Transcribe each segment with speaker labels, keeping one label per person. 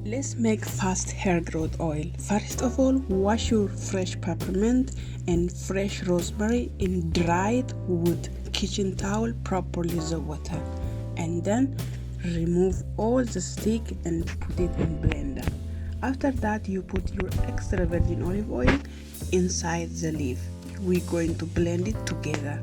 Speaker 1: Let's make fast hair growth oil. First of all, wash your fresh peppermint and fresh rosemary in dried wood kitchen towel, properly the water, and then remove all the stick and put it in blender. After that, you put your extra virgin olive oil inside the leaf. We're going to blend it together,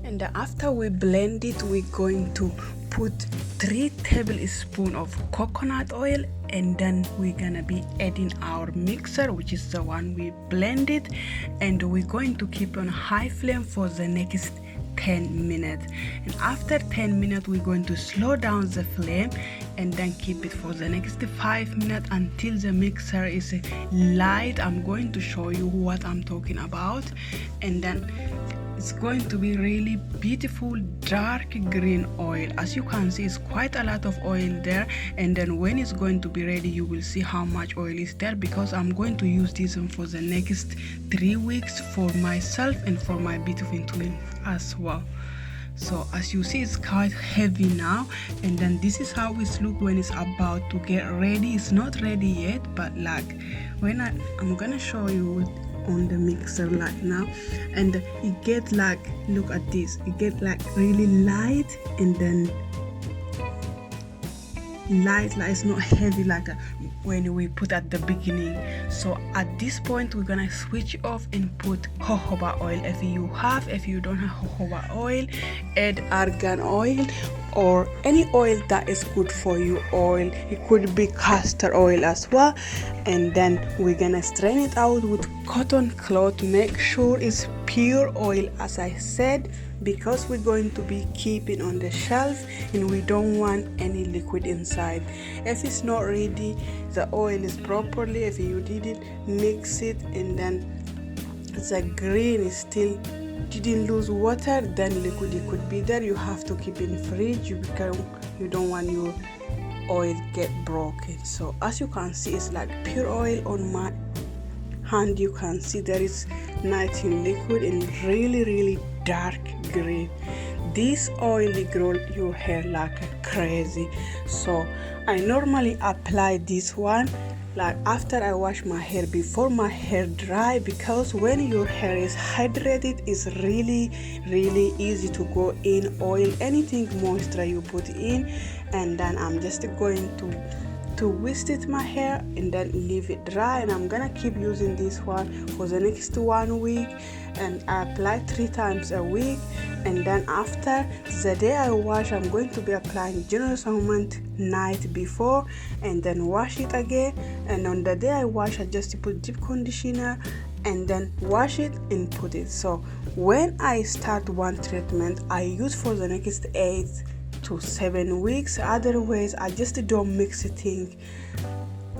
Speaker 1: and after we blend it, we're going to put 3 tablespoons of coconut oil, and then we're gonna be adding our mixer, which is the one we blended, and we're going to keep on high flame for the next 10 minutes. And after 10 minutes, we're going to slow down the flame and then keep it for the next 5 minutes until the mixer is light. I'm going to show you what I'm talking about, and then it's going to be really beautiful dark green oil. As you can see, it's quite a lot of oil there, and then when it's going to be ready, you will see how much oil is there, because I'm going to use this one for the next 3 weeks for myself and for my beautiful twin as well. So as you see, it's quite heavy now, and then this is how it looks when it's about to get ready. It's not ready yet, but like when I'm gonna show you on the mixer like now, and it get like, look at this, it get like really light, and then light, like it's not heavy like when we put at the beginning. So at this point, we're gonna switch off and put jojoba oil. If you don't have jojoba oil, add argan oil or any oil that is good for you. Oil, it could be castor oil as well, and then we're gonna strain it out with cotton cloth. Make sure it's pure oil, as I said, because we're going to be keeping on the shelf and we don't want any liquid inside. If it's not ready, the oil is properly, if you didn't mix it and then the green is still didn't lose water, then liquid it could be there. You have to keep in fridge because you don't want your oil get broken. So as you can see, it's like pure oil. On my hand you can see there is nothing liquid and really dark green. This oil grow your hair like crazy. So I normally apply this one like after I wash my hair, before my hair dry, because when your hair is hydrated, it's really easy to go in oil, anything moisture you put in. And then I'm just going to twist it my hair and then leave it dry, and I'm gonna keep using this one for the next 1 week, and I apply 3 times a week. And then after the day I wash, I'm going to be applying generous amount night before and then wash it again. And on the day I wash, I just put deep conditioner and then wash it and put it. So when I start one treatment, I use for the next 8 to 7 weeks. Otherwise, I just don't mix a thing.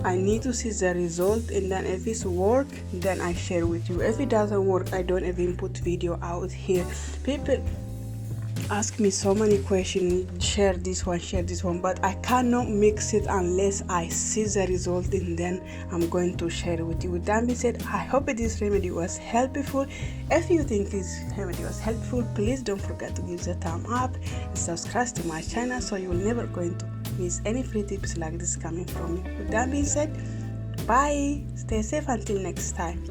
Speaker 1: I need to see the result, and then if it's work, then I share with you. If it doesn't work, I don't even put video out here. People ask me so many questions, share this one, but I cannot mix it unless I see the result, and then I'm going to share it with you. With that being said, I hope this remedy was helpful. If you think this remedy was helpful, please don't forget to give the thumb up and subscribe to my channel so you'll never going to miss any free tips like this coming from me. With that being said, bye, stay safe until next time.